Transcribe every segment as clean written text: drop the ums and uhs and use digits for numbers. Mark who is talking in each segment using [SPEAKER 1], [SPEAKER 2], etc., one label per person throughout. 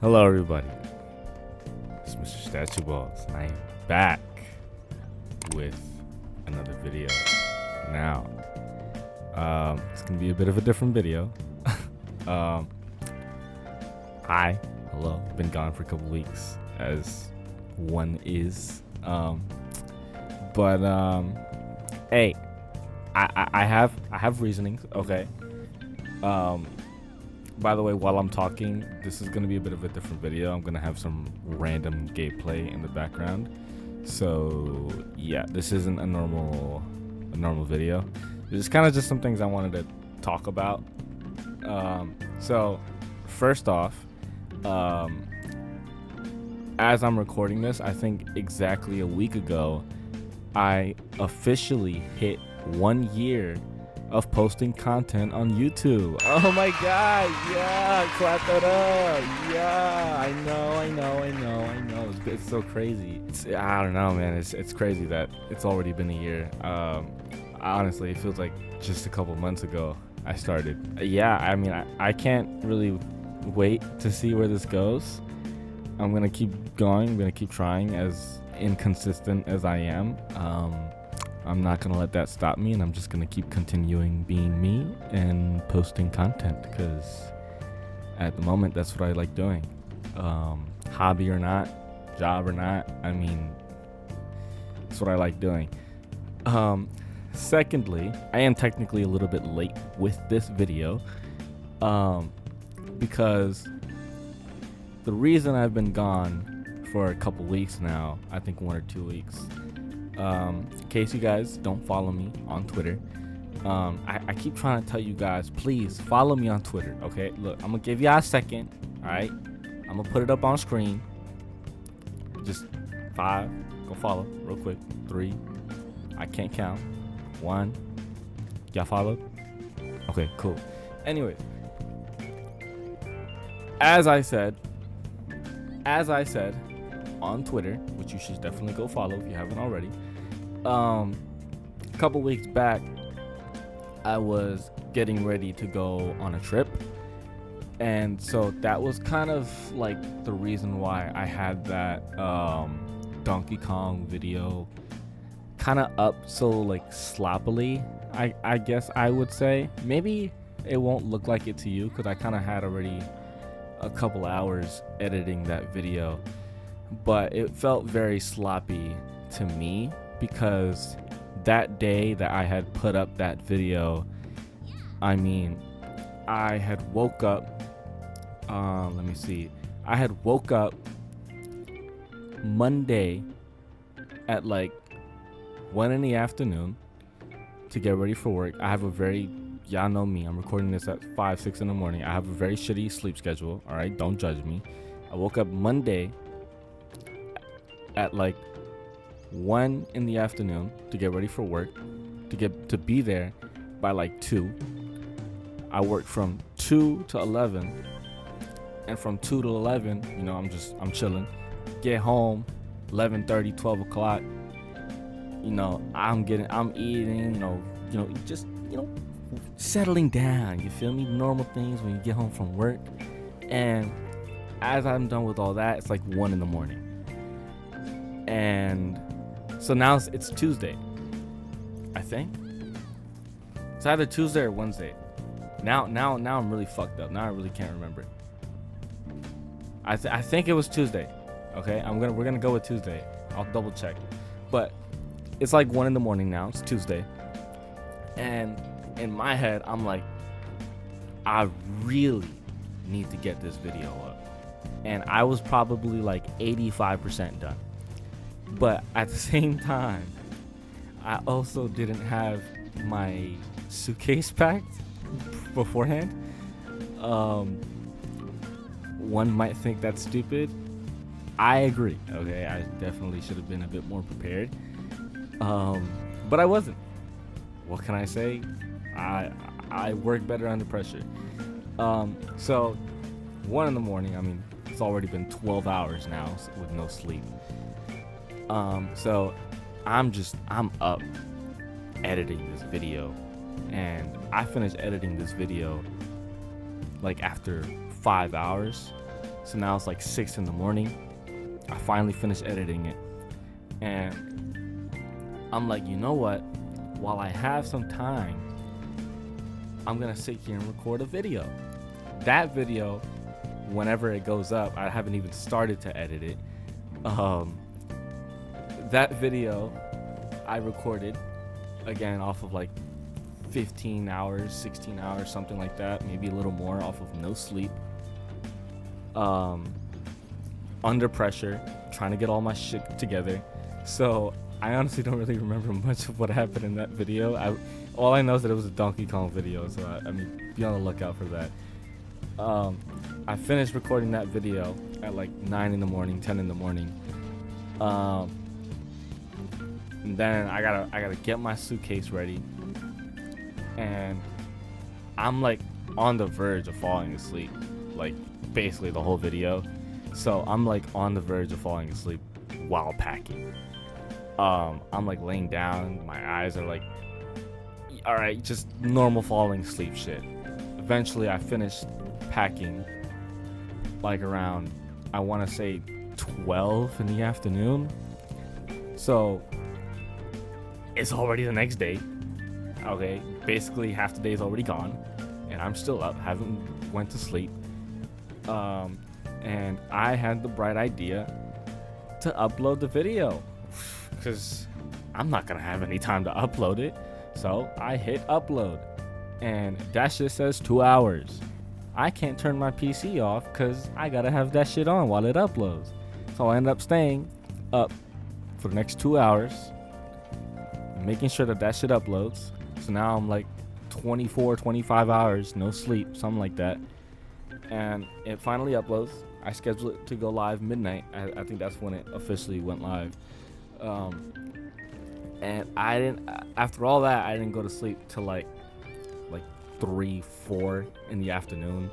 [SPEAKER 1] Hello, everybody. It's Mr. Statue Balls, and I am back with another video. Now, it's gonna be a bit of a different video. Hi, hello. Been gone for a couple weeks, as one is. Hey, I have reasonings. Okay. By the way, while I'm talking, this is going to be a bit of a different video. I'm going to have some random gameplay in the background. So, yeah, this isn't a normal video. It's kind of just some things I wanted to talk about. So, first off, as I'm recording this, I think exactly a week ago, I officially hit 1 year of posting content on YouTube. Oh my god, yeah, clap that up. Yeah, I know. It's so crazy. I don't know, man. It's crazy that it's already been a year. Honestly, it feels like just a couple months ago I started. Yeah, I mean, I can't really wait to see where this goes. I'm gonna keep going. I'm gonna keep trying, as inconsistent as I am. I'm not gonna let that stop me, and I'm just gonna keep continuing being me and posting content, because at the moment that's what I like doing. Hobby or not, job or not, I mean, that's what I like doing. Secondly, I am technically a little bit late with this video, because the reason I've been gone for a couple weeks now, I think 1 or 2 weeks, in case you guys don't follow me on Twitter, I keep trying to tell you guys, please follow me on Twitter. Okay, look, I'm gonna give y'all a second. All right, I'm gonna put it up on screen. Just 5, go follow real quick. 3, I can't count. 1, y'all followed? Okay, cool. Anyways, as I said on Twitter, which you should definitely go follow if you haven't already. A couple weeks back, I was getting ready to go on a trip, and so that was kind of like the reason why I had that Donkey Kong video kind of up so like sloppily. I guess I would say. Maybe it won't look like it to you, because I kind of had already a couple hours editing that video, but it felt very sloppy to me, because that day that I had put up that video, I mean, I had woke up, I had woke up Monday at like 1 in the afternoon to get ready for work. I have a very, y'all know me, I'm recording this at 5, 6 in the morning. I have a very shitty sleep schedule, all right? Don't judge me. I woke up Monday at like 1 in the afternoon to get ready for work, to be there by like 2. I worked from 2 to 11, and from 2 to 11, you know, I'm chilling. Get home 11:30, 12 o'clock. You know, I'm eating, just settling down. You feel me? Normal things when you get home from work. And as I'm done with all that, it's like 1 in the morning. And so now it's Tuesday, I think. It's either Tuesday or Wednesday. Now I'm really fucked up. Now I really can't remember. I think it was Tuesday. Okay, we're gonna go with Tuesday. I'll double check. But it's like 1 in the morning now. It's Tuesday, and in my head, I'm like, I really need to get this video up. And I was probably like 85% done. But at the same time, I also didn't have my suitcase packed beforehand. One might think that's stupid. I agree. Okay, I definitely should have been a bit more prepared. But I wasn't. What can I say? I work better under pressure. So 1 in the morning, I mean, it's already been 12 hours now with no sleep. So I'm up editing this video, and I finished editing this video like after 5 hours. So now it's like 6 in the morning. I finally finished editing it. And I'm like, you know what? While I have some time, I'm going to sit here and record a video. That video, whenever it goes up, I haven't even started to edit it. That video I recorded, again, off of like 15 hours, 16 hours, something like that, maybe a little more, off of no sleep. Under pressure, trying to get all my shit together. So I honestly don't really remember much of what happened in that video. All I know is that it was a Donkey Kong video, so I mean, be on the lookout for that. I finished recording that video at like 9 in the morning, 10 in the morning. And then I gotta get my suitcase ready, and I'm like on the verge of falling asleep, like basically the whole video. So I'm like on the verge of falling asleep while packing. I'm like laying down, my eyes are like, all right, just normal falling asleep shit. Eventually I finished packing like around, I want to say 12 in the afternoon. So it's already the next day. Okay, basically half the day is already gone, and I'm still up, haven't went to sleep. And I had the bright idea to upload the video, because I'm not gonna have any time to upload it. So I hit upload, and that shit says 2 hours. I can't turn my PC off because I gotta have that shit on while it uploads. So I ended up staying up for the next 2 hours, making sure that shit uploads. So now I'm like 24, 25 hours, no sleep, something like that. And it finally uploads. I scheduled it to go live midnight. I think that's when it officially went live. And I didn't, after all that, I didn't go to sleep till like 3, 4 in the afternoon.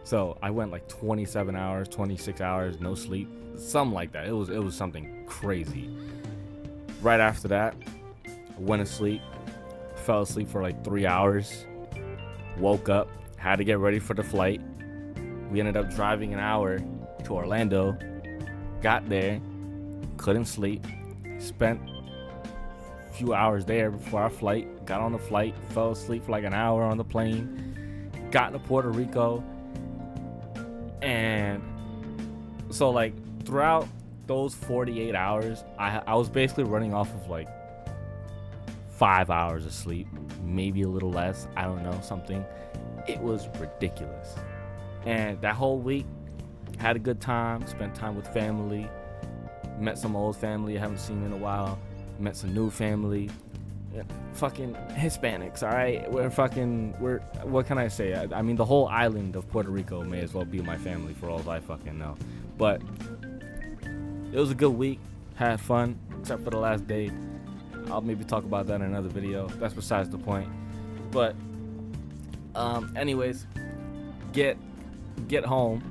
[SPEAKER 1] So I went like 27 hours, 26 hours, no sleep, something like that. It was something crazy. Right after that, I went to sleep, fell asleep for like 3 hours, woke up, had to get ready for the flight. We ended up driving an hour to Orlando, got there, couldn't sleep, spent a few hours there before our flight, got on the flight, fell asleep for like an hour on the plane, got to Puerto Rico. And so like throughout those 48 hours, I was basically running off of like 5 hours of sleep, maybe a little less, I don't know, something. It was ridiculous. And that whole week, had a good time, spent time with family, met some old family I haven't seen in a while, met some new family, fucking Hispanics, all right? We're what can I say? I mean, the whole island of Puerto Rico may as well be my family for all I fucking know. But it was a good week, had fun, except for the last day. I'll maybe talk about that in another video. That's besides the point. But anyways, get home.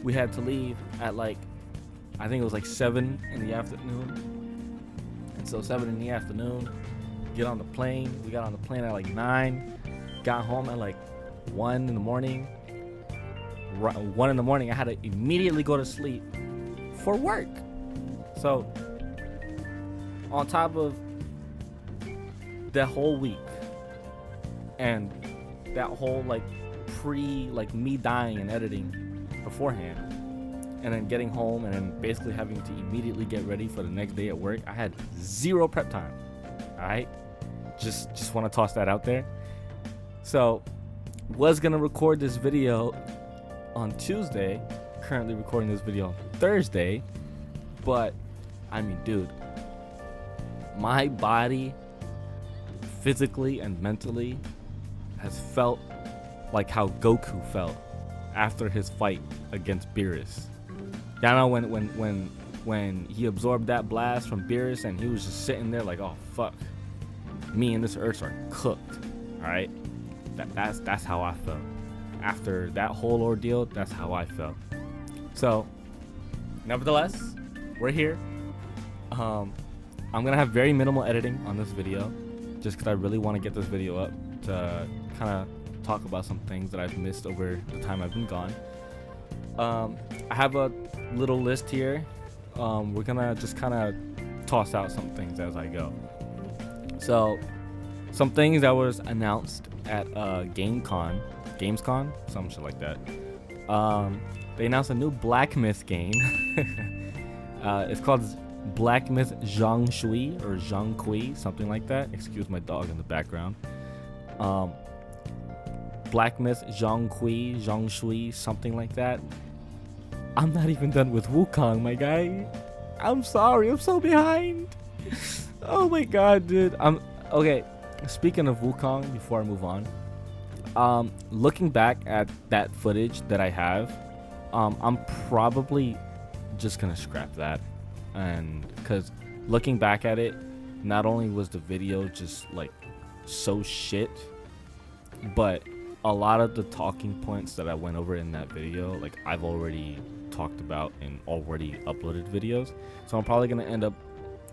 [SPEAKER 1] We had to leave at like, I think it was like 7 in the afternoon. And so 7 in the afternoon, get on the plane. We got on the plane at like 9, got home at like 1 in the morning. 1 in the morning, I had to immediately go to sleep for work. So on top of that whole week and that whole like me dying and editing beforehand, and then getting home and then basically having to immediately get ready for the next day at work, I had 0 prep time. All right, just want to toss that out there. So was gonna record this video on Tuesday, currently recording this video on Thursday, but I mean, dude, my body physically and mentally has felt like how Goku felt after his fight against Beerus. Y'all know when he absorbed that blast from Beerus and he was just sitting there like, oh fuck, me and this earth are cooked. All right, that's how I felt after that whole ordeal. That's how I felt. So nevertheless, we're here. I'm gonna have very minimal editing on this video, just because I really want to get this video up to kind of talk about some things that I've missed over the time I've been gone. I have a little list here. We're gonna just kind of toss out some things as I go. So, some things that was announced at Gamescom, some shit like that. They announced a new Black Myth game. It's called Black Myth Zhang Shui or Zhang Kui, something like that. Excuse my dog in the background. Black Myth Zhang Kui, Zhang Shui, something like that. I'm not even done with Wukong, my guy. I'm sorry, I'm so behind. Oh my god, dude. Okay. Speaking of Wukong, before I move on, looking back at that footage that I have, I'm probably just gonna scrap that, and because looking back at it, not only was the video just like so shit, but a lot of the talking points that I went over in that video, like I've already talked about in already uploaded videos, so I'm probably gonna end up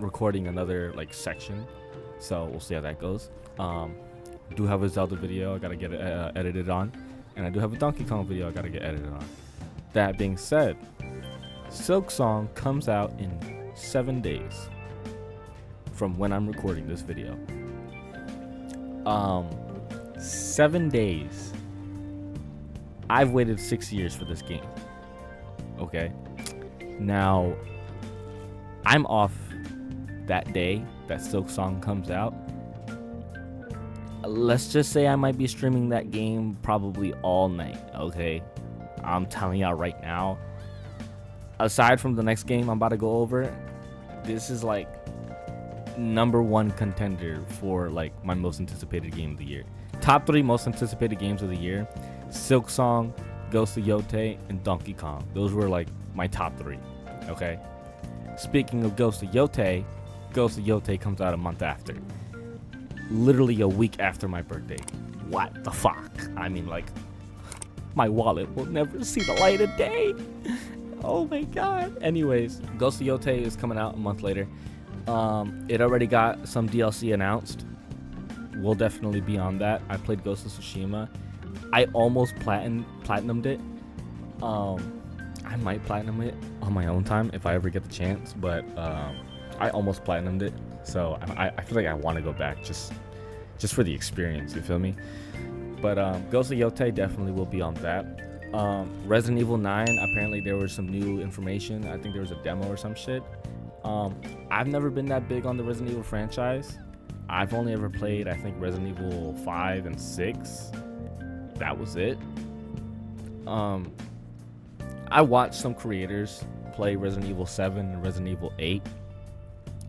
[SPEAKER 1] recording another like section, so we'll see how that goes. Do have a Zelda video I gotta get edited on, and I do have a Donkey Kong video I gotta get edited on. That being said, Silksong comes out in 7 days from when I'm recording this video. 7 days. I've waited 6 years for this game. Okay, now I'm off that day that Silksong comes out. Let's just say I might be streaming that game probably all night. Okay, I'm telling y'all right now, aside from the next game I'm about to go over, this is like #1 contender for like my most anticipated game of the year. Top 3 most anticipated games of the year: Silksong, Ghost of Yote, and Donkey Kong. Those were like my top 3. Okay, speaking of Ghost of Yote comes out a month after, literally a week after my birthday. What the fuck? I mean, like, my wallet will never see the light of day. Oh my god. Anyways, Ghost of Yote is coming out a month later. It already got some DLC announced. We'll definitely be on that. I played Ghost of Tsushima. I almost platinumed it. I might platinum it on my own time if I ever get the chance, but I almost platinumed it, so I feel like I want to go back just for the experience, you feel me? But Ghost of Yote definitely will be on that. Resident Evil 9, apparently there was some new information. I think there was a demo or some shit. I've never been that big on the Resident Evil franchise. I've only ever played, I think, Resident Evil 5 and 6. That was it. I watched some creators play Resident Evil 7 and Resident Evil 8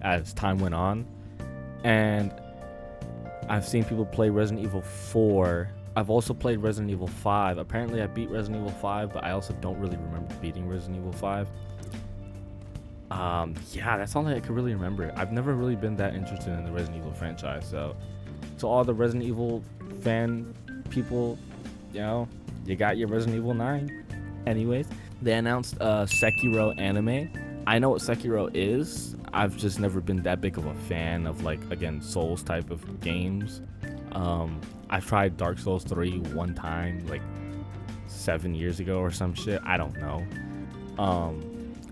[SPEAKER 1] as time went on, and I've seen people play Resident Evil 4. I've also played Resident Evil 5. Apparently I beat Resident Evil 5, but I also don't really remember beating Resident Evil 5. Yeah, that's all I could really remember. I've never really been that interested in the Resident Evil franchise, so to all the Resident Evil fan people, you know, you got your Resident Evil 9. Anyways, they announced a Sekiro anime. I know what Sekiro is. I've just never been that big of a fan of, like, again, Souls type of games. I've tried Dark Souls 3 one time, like 7 years ago or some shit. I don't know.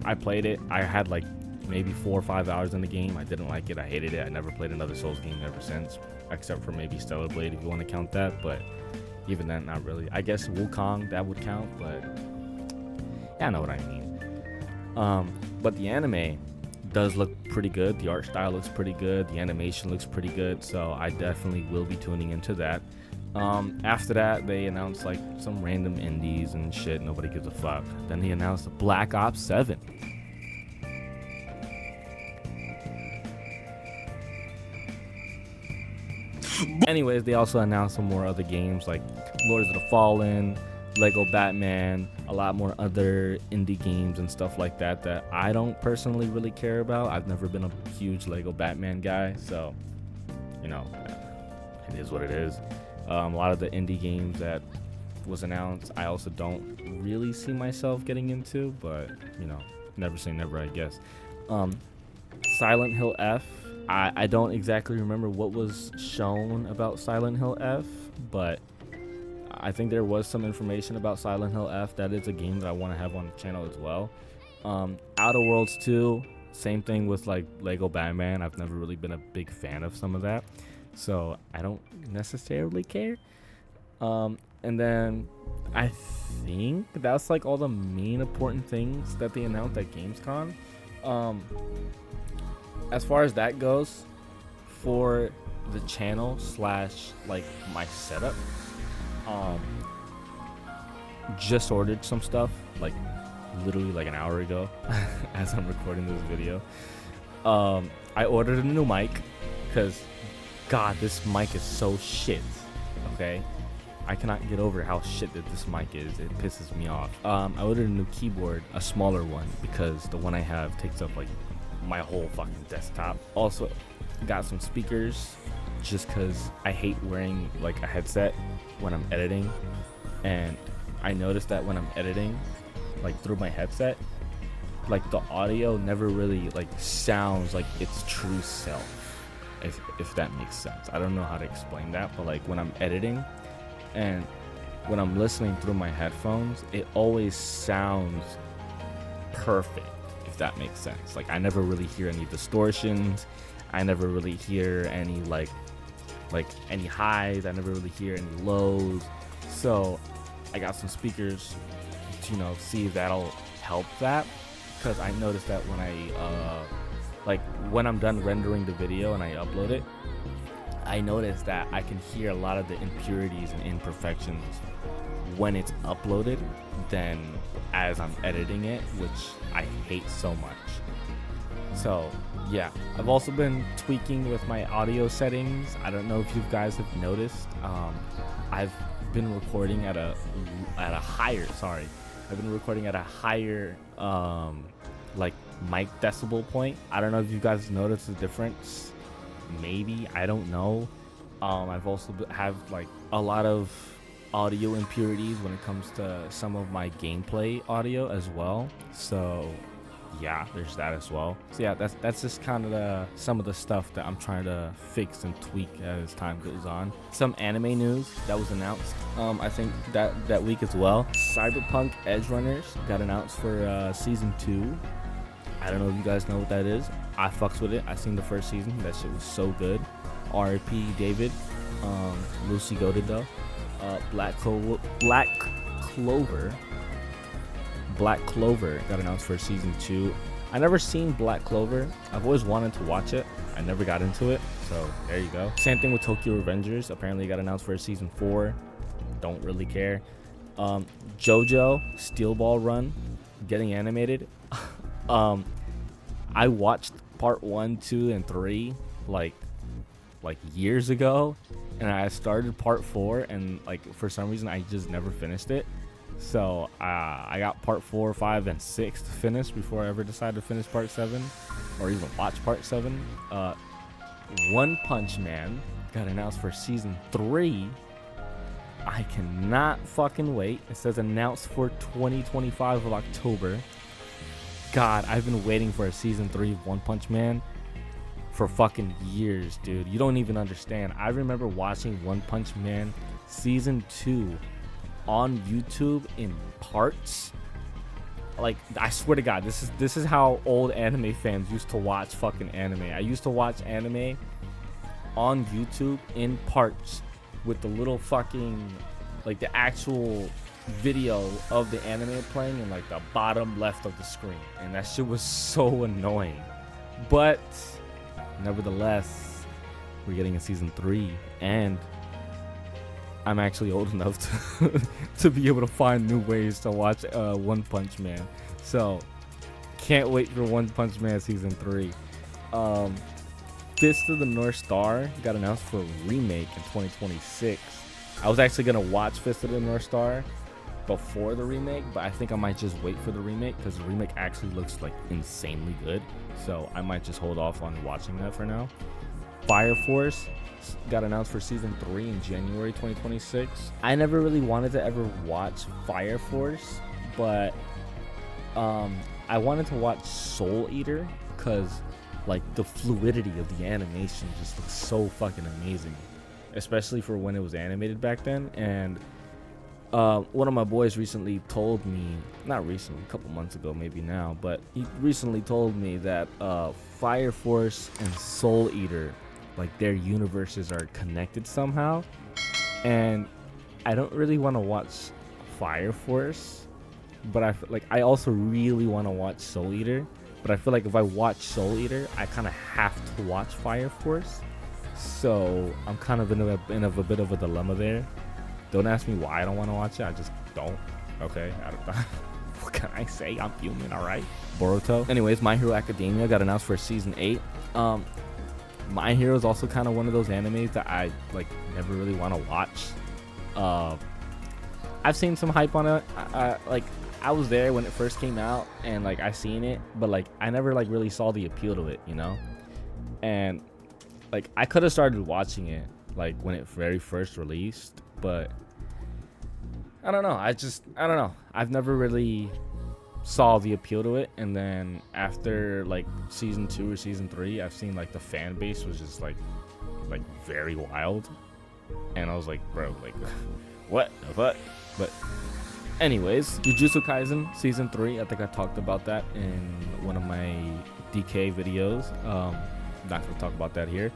[SPEAKER 1] I played it. I had like maybe 4 or 5 hours in the game. I didn't like it. I hated it. I never played another Souls game ever since, except for maybe Stellar Blade, if you want to count that. But even then, not really. I guess Wukong, that would count, but yeah, I know what I mean. But the anime does look pretty good. The art style looks pretty good. The animation looks pretty good. So I definitely will be tuning into that. After that, they announced like some random indies and shit. Nobody gives a fuck. Then they announced Black Ops 7. Anyways, they also announced some more other games like Lords of the Fallen, Lego Batman, a lot more other indie games and stuff like that that I don't personally really care about. I've never been a huge Lego Batman guy, so, you know, it is what it is. A lot of the indie games that was announced, I also don't really see myself getting into, but, you know, never say never, I guess. Silent Hill F. I don't exactly remember what was shown about Silent Hill F, but I think there was some information about Silent Hill F. That is a game that I want to have on the channel as well. Outer Worlds 2, same thing with like Lego Batman. I've never really been a big fan of some of that, so I don't necessarily care. And then I think that's like all the main important things that they announced at Gamescom. As far as that goes, for the channel slash like my setup, just ordered some stuff like literally like an hour ago as I'm recording this video. I ordered a new mic because god, this mic is so shit. Okay, I cannot get over how shit that this mic is. It pisses me off. I ordered a new keyboard, a smaller one, because the one I have takes up like my whole fucking desktop. Also got some speakers just because I hate wearing like a headset when I'm editing, and I noticed that when I'm editing like through my headset, like the audio never really like sounds like its true self, if that makes sense. I don't know how to explain that, but like when I'm editing and when I'm listening through my headphones, it always sounds perfect, if that makes sense. Like I never really hear any distortions, I never really hear any like any highs, I never really hear any lows. So I got some speakers to, you know, see if that'll help that, because I noticed that when I when I'm done rendering the video and I upload it, I noticed that I can hear a lot of the impurities and imperfections when it's uploaded than as I'm editing it, which I hate so much. So yeah, I've also been tweaking with my audio settings. I don't know if you guys have noticed. I've been recording at a higher like mic decibel point. I don't know if you guys noticed the difference. Maybe, I don't know. I've also have like a lot of audio impurities when it comes to some of my gameplay audio as well. So yeah, there's that as well. So yeah, that's just kind of some of the stuff that I'm trying to fix and tweak as time goes on. Some anime news that was announced, I think that week as well. Cyberpunk Edge Runners got announced for season 2. I don't know if you guys know what that is. I fucks with it. I seen the first season. That shit was so good. R.I.P. David. Lucy goated though. Black Clover got announced for season 2. I never seen Black Clover. I've always wanted to watch it. I never got into it. So there you go. Same thing with Tokyo Revengers. Apparently got announced for season 4. Don't really care. JoJo Steel Ball Run getting animated. I watched part 1, 2, and 3 like years ago, and I started part 4, and like for some reason I just never finished it. So I got part 4, 5, and 6 to finish before I ever decided to finish part 7 or even watch part 7. One Punch Man got announced for season 3. I cannot fucking wait. It says announced for 2025 of October. God, I've been waiting for a season 3 of One Punch Man for fucking years, dude. You don't even understand. I remember watching One Punch Man season 2 on YouTube in parts. Like, I swear to God, this is how old anime fans used to watch fucking anime. I used to watch anime on YouTube in parts with the little fucking, like, the actual video of the anime playing in like the bottom left of the screen, and that shit was so annoying. But nevertheless, we're getting a season 3, and I'm actually old enough to be able to find new ways to watch One Punch Man. So can't wait for One Punch Man season 3. Fist of the North Star got announced for a remake in 2026. I was actually gonna watch Fist of the North Star before the remake, but I think I might just wait for the remake because the remake actually looks like insanely good. So I might just hold off on watching that for now. Fire Force got announced for season 3 in January 2026. I never really wanted to ever watch Fire Force, but I wanted to watch Soul Eater because like the fluidity of the animation just looks so fucking amazing, especially for when it was animated back then. And One of my boys recently told me, not recently, a couple months ago maybe now, but he recently told me that Fire Force and Soul Eater, like their universes are connected somehow. And I don't really want to watch Fire Force, but I also really want to watch Soul Eater. But I feel like if I watch Soul Eater, I kind of have to watch Fire Force. So I'm kind of in a bit of a dilemma there. Don't ask me why I don't want to watch it. I just don't. Okay. What can I say? I'm human, all right? Boruto. Anyways, My Hero Academia got announced for season 8. My Hero is also kind of one of those animes that I like never really want to watch. I've seen some hype on it. Like I was there when it first came out, and like I seen it, but like I never like really saw the appeal to it, you know. And like I could have started watching it like when it very first released, but I don't know. I don't know. I've never really saw the appeal to it, and then after like season 2 or season 3, I've seen like the fan base was just like very wild, and I was like, bro, like what the fuck? But anyways, Jujutsu Kaisen season 3, I think I talked about that in one of my DK videos. Not gonna talk about that here.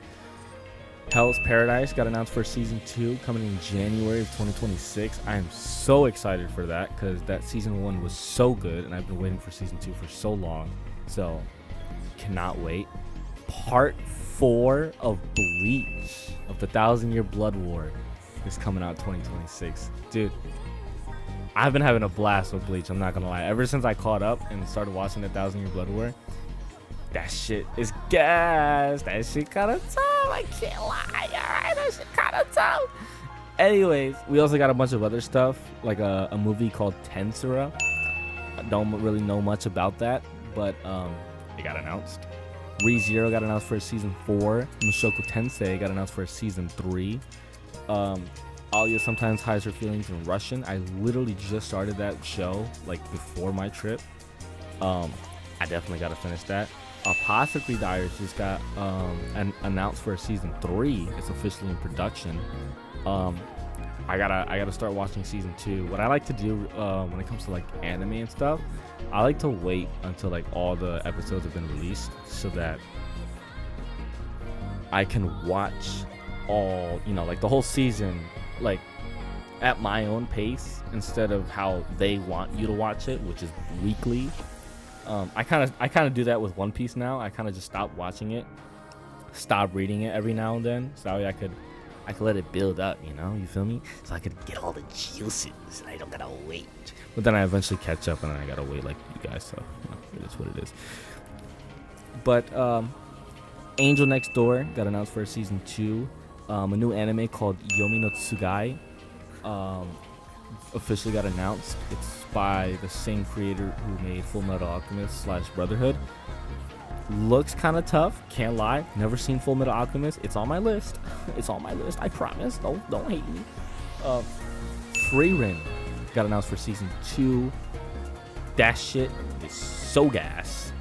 [SPEAKER 1] Hell's Paradise got announced for season 2 coming in January of 2026. I am so excited for that because that season 1 was so good, and I've been waiting for season 2 for so long. So cannot wait. Part 4 of Bleach, of the 1,000-Year Blood War, is coming out 2026. Dude, I've been having a blast with Bleach, I'm not gonna lie. Ever since I caught up and started watching the 1,000-Year Blood War, that shit is gas. That shit kinda tough. I can't lie. Alright, that shit kinda tough. Anyways, we also got a bunch of other stuff, like a movie called Tensura. I don't really know much about that, but it got announced. ReZero got announced for season 4. Mushoku Tensei got announced for season 3. Alia Sometimes Hides Her Feelings in Russian. I literally just started that show like before my trip. I definitely gotta finish that. Apothecary Diaries just got announced for season 3. It's officially in production. I gotta start watching season 2. What I like to do when it comes to like anime and stuff, I like to wait until like all the episodes have been released so that I can watch all, you know, like the whole season like at my own pace instead of how they want you to watch it, which is weekly. I kind of do that with One Piece now. I kind of just stop watching it, stop reading it every now and then, so that way I could let it build up, you know, you feel me? So I could get all the juices and I don't gotta wait. But then I eventually catch up and then I gotta wait like you guys, so you know, it is what it is. But Angel Next Door got announced for season 2. A new anime called Yomi no Tsugai officially got announced. It's by the same creator who made Full Metal Alchemist / Brotherhood. Looks kind of tough, can't lie. Never seen Full Metal Alchemist. It's on my list. It's on my list, I promise. Don't hate me. Frieren got announced for season 2. That shit is so gas.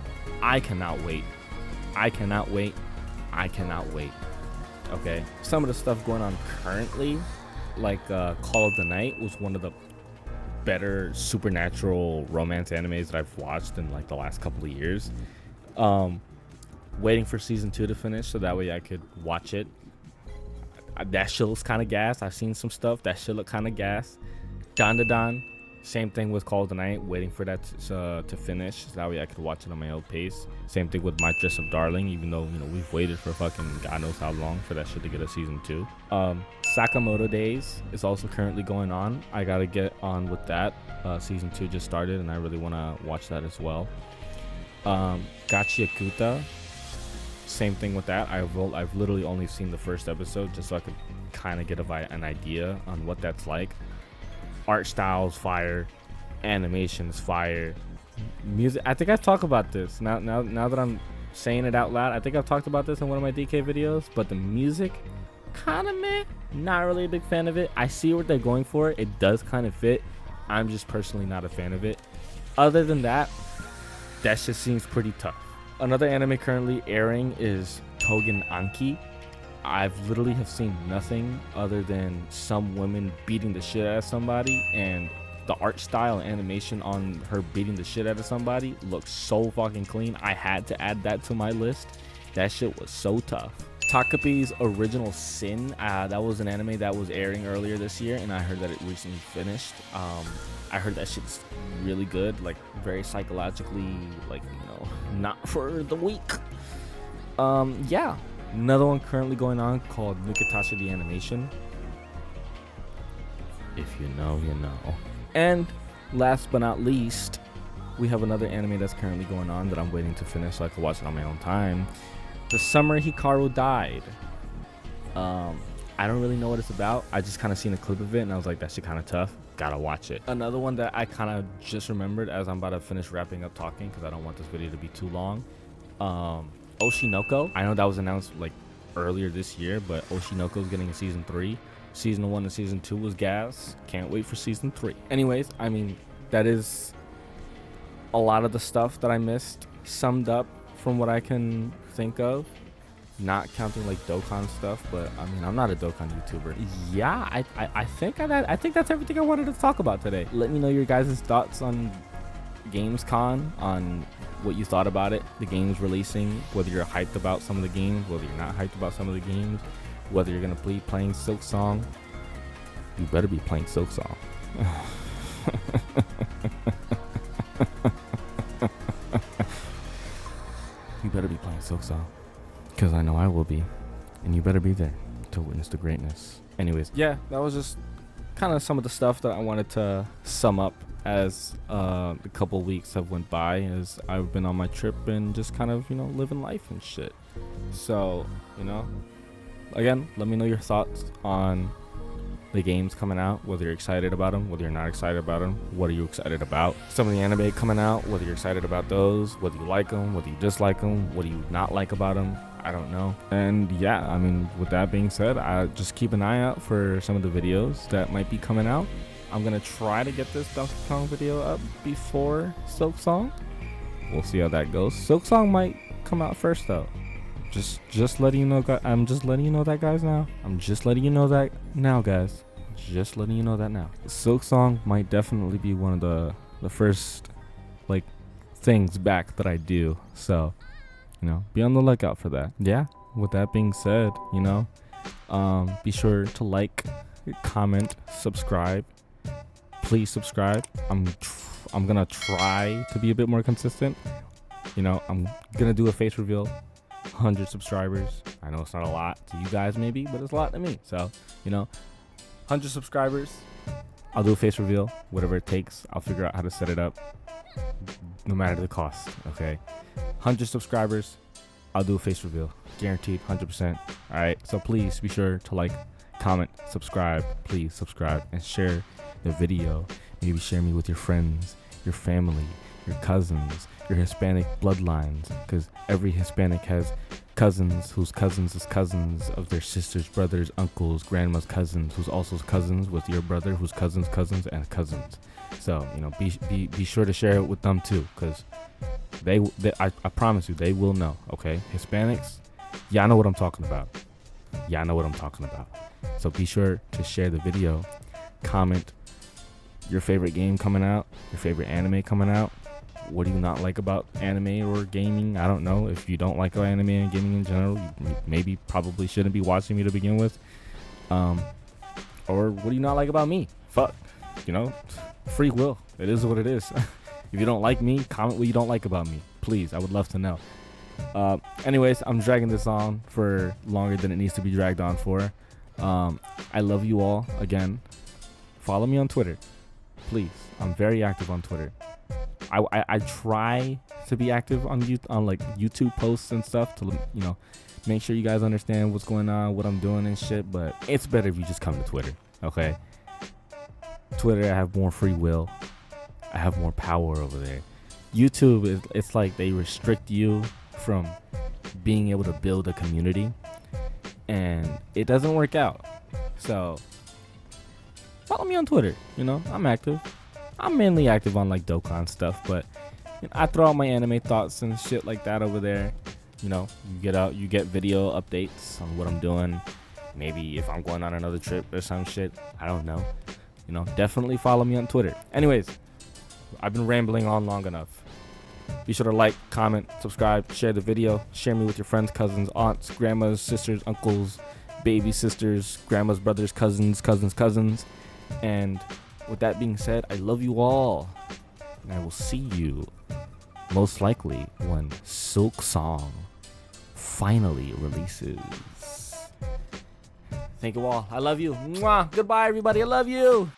[SPEAKER 1] I cannot wait. Okay, some of the stuff going on currently, like Call of the Night, was one of the better supernatural romance animes that I've watched in like the last couple of years. Waiting for season 2 to finish so that way I could watch it. That shit looks kind of gas. I've seen some stuff that shit look kind of gas. Dandadan, same thing with Call of the Night, waiting for that to finish so that way I could watch it on my own pace. Same thing with My Dress Up Darling, even though, you know, we've waited for fucking God knows how long for that shit to get a season 2. Sakamoto Days is also currently going on. I gotta get on with that. Season 2 just started and I really want to watch that as well. Gachiakuta, same thing with that. I've literally only seen the first episode just so I could kind of get an idea on what that's like. Art styles fire, animations fire, music. I think I've talked about this now that I'm saying it out loud. I think I've talked about this in one of my DK videos, but the music kind of meh. Not really a big fan of it. I see what they're going for. It does kind of fit. I'm just personally not a fan of it. Other than that, that shit seems pretty tough. Another anime currently airing is Togen Anki. I've literally have seen nothing other than some women beating the shit out of somebody, and the art style and animation on her beating the shit out of somebody looks so fucking clean. I had to add that to my list. That shit was so tough. Takapi's Original Sin, that was an anime that was airing earlier this year, and I heard that it recently finished. I heard that shit's really good, like very psychologically, like, you know, not for the weak. Yeah, another one currently going on called Nukatashi the Animation. If you know, you know. And last but not least, we have another anime that's currently going on that I'm waiting to finish so I can watch it on my own time. The Summer Hikaru Died. I don't really know what it's about. I just kind of seen a clip of it and I was like, that shit kind of tough. Gotta watch it. Another one that I kind of just remembered as I'm about to finish wrapping up talking, because I don't want this video to be too long. Oshinoko. I know that was announced like earlier this year, but Oshinoko is getting a season 3. Season 1 and season 2 was gas. Can't wait for season 3. Anyways, I mean, that is a lot of the stuff that I missed summed up from what I can think of. Not counting like Dokkan stuff, but I mean, I'm not a Dokkan YouTuber. Yeah, I think that's everything I wanted to talk about today. Let me know your guys' thoughts on Gamescom, on what you thought about it, the games releasing, whether you're hyped about some of the games, whether you're not hyped about some of the games, whether you're gonna be playing Silksong. You better be playing Silksong. You better be playing Silksong, because I know I will be, and you better be there to witness the greatness. Anyways, yeah, that was just kind of some of the stuff that I wanted to sum up as the couple weeks have went by, as I've been on my trip and just kind of, you know, living life and shit. So, you know, again, let me know your thoughts on the games coming out, whether you're excited about them, whether you're not excited about them. What are you excited about? Some of the anime coming out, whether you're excited about those, whether you like them, whether you dislike them, what do you not like about them? I don't know. And yeah, I mean, with that being said, I just keep an eye out for some of the videos that might be coming out. I'm gonna try to get this Donkey Kong video up before Silksong. We'll see how that goes. Silksong might come out first though. Just letting you know, I'm just letting you know that, guys, now. I'm just letting you know that now, guys. Just letting you know that now. Silksong might definitely be one of the first, like, things back that I do. So, you know, be on the lookout for that. Yeah, with that being said, you know, be sure to like, comment, subscribe. Please subscribe. I'm gonna try to be a bit more consistent. You know, I'm gonna do a face reveal. 100 subscribers. I know it's not a lot to you guys maybe, but it's a lot to me. So, you know, 100 subscribers, I'll do a face reveal, whatever it takes. I'll figure out how to set it up, no matter the cost. Okay, 100 subscribers, I'll do a face reveal, guaranteed, 100%. All right, so please be sure to like, comment, subscribe. Please subscribe and share the video. Maybe share me with your friends, your family, your cousins, your Hispanic bloodlines, because every Hispanic has cousins whose cousins is cousins of their sisters, brothers, uncles, grandma's cousins, who's also cousins with your brother, whose cousins, and cousins. So, you know, be sure to share it with them too, because I promise you, they will know. Okay, Hispanics, y'all know what I'm talking about. Y'all know what I'm talking about. So be sure to share the video, comment your favorite game coming out, your favorite anime coming out. What do you not like about anime or gaming? I don't know. If you don't like anime and gaming in general, you maybe probably shouldn't be watching me to begin with. Or what do you not like about me? Fuck, you know, free will. It is what it is. If you don't like me, comment what you don't like about me, please. I would love to know. Anyways, I'm dragging this on for longer than it needs to be dragged on for. I love you all. Again, follow me on Twitter, please. I'm very active on Twitter. I try to be active on like YouTube posts and stuff to, you know, make sure you guys understand what's going on, what I'm doing and shit. But it's better if you just come to Twitter, okay? Twitter, I have more free will. I have more power over there. YouTube it's like they restrict you from being able to build a community, and it doesn't work out. So follow me on Twitter. You know, I'm active. I'm mainly active on like Dokkan stuff, but you know, I throw out my anime thoughts and shit like that over there. You get video updates on what I'm doing. Maybe if I'm going on another trip or some shit. I don't know. Definitely follow me on Twitter. Anyways, I've been rambling on long enough. Be sure to like, comment, subscribe, share the video. Share me with your friends, cousins, aunts, grandmas, sisters, uncles, baby sisters, grandma's brothers, cousins. And with that being said, I love you all. And I will see you most likely when Silksong finally releases. Thank you all. I love you. Mwah. Goodbye, everybody. I love you.